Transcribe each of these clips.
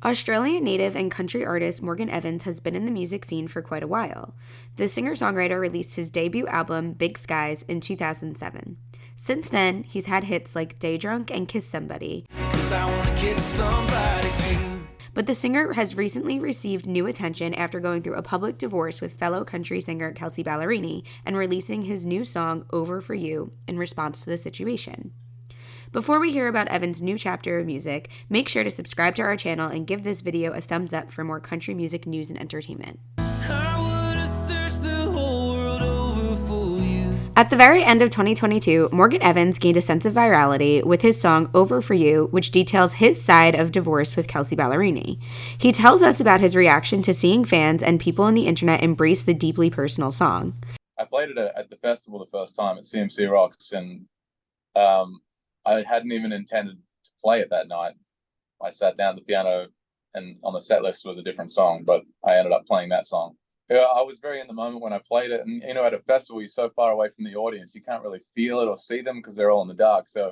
Australian native and country artist Morgan Evans has been in the music scene for quite a while. The singer-songwriter released his debut album, Big Skies, in 2007. Since then, he's had hits like Day Drunk and Kiss Somebody. 'Cause I wanna kiss somebody too. But the singer has recently received new attention after going through a public divorce with fellow country singer Kelsea Ballerini and releasing his new song, Over For You, in response to the situation. Before we hear about Evan's new chapter of music, make sure to subscribe to our channel and give this video a thumbs up for more country music news and entertainment. At the very end of 2022, Morgan Evans gained a sense of virality with his song Over For You, which details his side of divorce with Kelsea Ballerini. He tells us about his reaction to seeing fans and people on the internet embrace the deeply personal song. I played it at the festival the first time at CMC Rocks, and I hadn't even intended to play it that night. I sat down at the piano, and on the set list was a different song, but I ended up playing that song. I was very in the moment when I played it, and at a festival, you're so far away from the audience, you can't really feel it or see them because they're all in the dark. So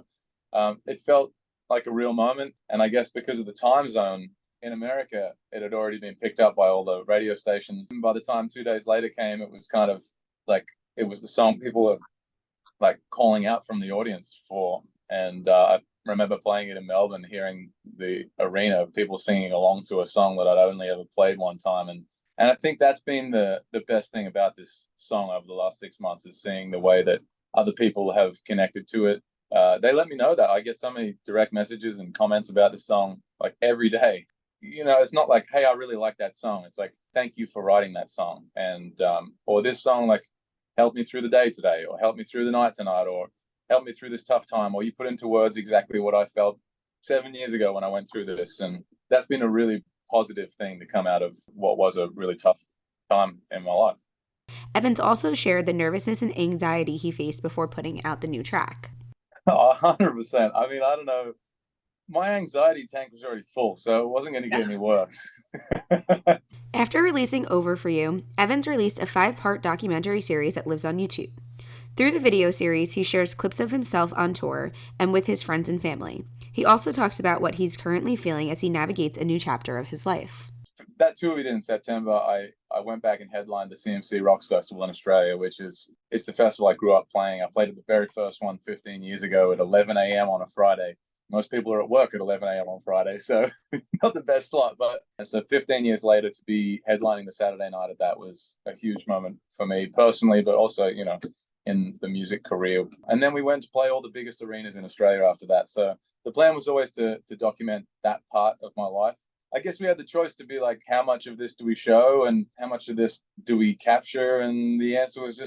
it felt like a real moment, and I guess because of the time zone in America, it had already been picked up by all the radio stations. And by the time 2 days later came, it was kind of like it was the song people were like calling out from the audience for. And I remember playing it in Melbourne, hearing the arena of people singing along to a song that I'd only ever played one time. And I think that's been the best thing about this song over the last 6 months, is seeing the way that other people have connected to it. They let me know that. I get so many direct messages and comments about this song like every day. It's not like, hey, I really like that song. It's like, thank you for writing that song. And or this song like helped me through the day today, or helped me through the night tonight, or help me through this tough time, or you put into words exactly what I felt 7 years ago when I went through this. And that's been a really positive thing to come out of what was a really tough time in my life. Evans also shared the nervousness and anxiety he faced before putting out the new track. 100%. I mean, I don't know. My anxiety tank was already full, so it wasn't going to get any worse. After releasing Over For You, Evans released a 5-part documentary series that lives on YouTube. Through the video series, he shares clips of himself on tour and with his friends and family. He also talks about what he's currently feeling as he navigates a new chapter of his life. That tour we did in September, I went back and headlined the CMC Rocks Festival in Australia, it's the festival I grew up playing. I played at the very first one 15 years ago at 11 a.m. on a Friday. Most people are at work at 11 a.m. on Friday, so not the best slot. But so 15 years later, to be headlining the Saturday night of that was a huge moment for me personally, but also, in the music career. And then we went to play all the biggest arenas in Australia after that. So the plan was always to document that part of my life. I guess we had the choice to be like, how much of this do we show and how much of this do we capture? And the answer was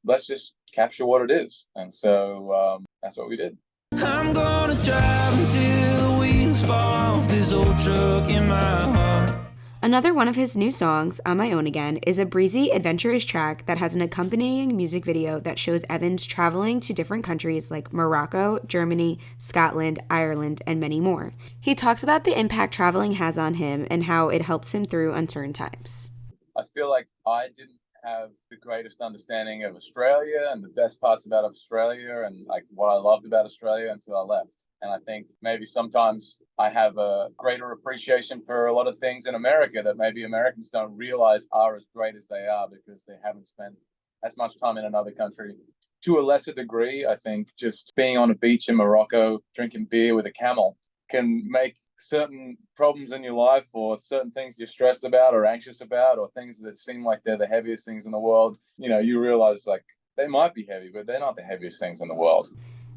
let's just capture what it is. And so that's what we did. I'm gonna drive until wheels fall off this old truck in my heart. Another one of his new songs, On My Own Again, is a breezy, adventurous track that has an accompanying music video that shows Evans traveling to different countries like Morocco, Germany, Scotland, Ireland, and many more. He talks about the impact traveling has on him and how it helps him through uncertain times. I feel like I didn't have the greatest understanding of Australia and the best parts about Australia and like what I loved about Australia until I left. And I think maybe sometimes I have a greater appreciation for a lot of things in America that maybe Americans don't realize are as great as they are because they haven't spent as much time in another country. To a lesser degree, I think just being on a beach in Morocco, drinking beer with a camel can make certain problems in your life or certain things you're stressed about or anxious about or things that seem like they're the heaviest things in the world. You realize like they might be heavy, but they're not the heaviest things in the world.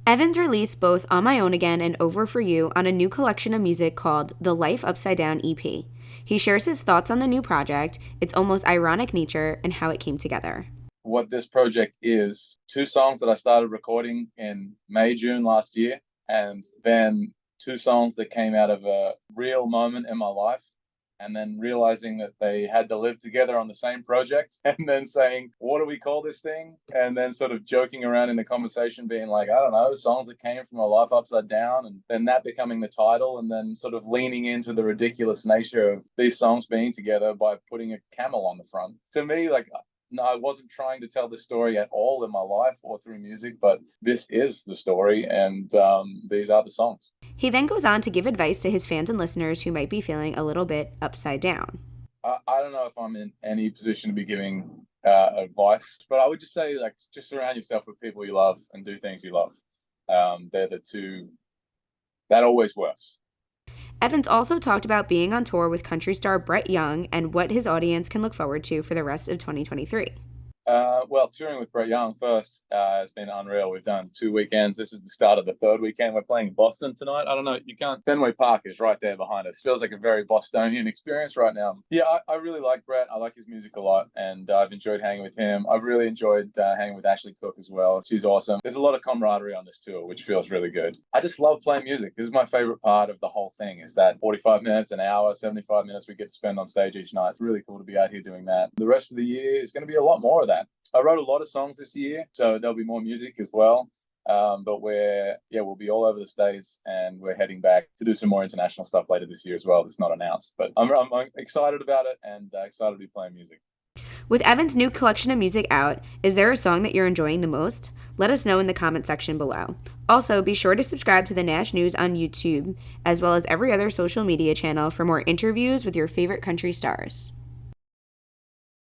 Evans released both On My Own Again and Over For You on a new collection of music called The Life Upside Down EP. He shares his thoughts on the new project, its almost ironic nature, and how it came together. What this project is, 2 songs that I started recording in May, June last year, and then 2 songs that came out of a real moment in my life, and then realizing that they had to live together on the same project, and then saying, what do we call this thing? And then sort of joking around in the conversation, being like, I don't know, songs that came from a life upside down, and then that becoming the title, and then sort of leaning into the ridiculous nature of these songs being together by putting a camel on the front. To me, like, no, I wasn't trying to tell the story at all in my life or through music, but this is the story, and these are the songs. He then goes on to give advice to his fans and listeners who might be feeling a little bit upside down. I don't know if I'm in any position to be giving advice, but I would just say, like, just surround yourself with people you love and do things you love. They're the two that always works. Evans also talked about being on tour with country star Brett Young and what his audience can look forward to for the rest of 2023. Well, touring with Brett Young first has been unreal. We've done 2 weekends. This is the start of the third weekend. We're playing Boston tonight. I don't know. You can't. Fenway Park is right there behind us. Feels like a very Bostonian experience right now. Yeah, I really like Brett. I like his music a lot, and I've enjoyed hanging with him. I've really enjoyed hanging with Ashley Cook as well. She's awesome. There's a lot of camaraderie on this tour, which feels really good. I just love playing music. This is my favorite part of the whole thing, is that 45 minutes, an hour, 75 minutes we get to spend on stage each night. It's really cool to be out here doing that. The rest of the year is going to be a lot more of that. I wrote a lot of songs this year, so there'll be more music as well. But we'll be all over the States, and we're heading back to do some more international stuff later this year as well. That's not announced, but I'm excited about it, and excited to be playing music. With Evan's new collection of music out, is there a song that you're enjoying the most? Let us know in the comment section below. Also, be sure to subscribe to the Nash News on YouTube, as well as every other social media channel for more interviews with your favorite country stars.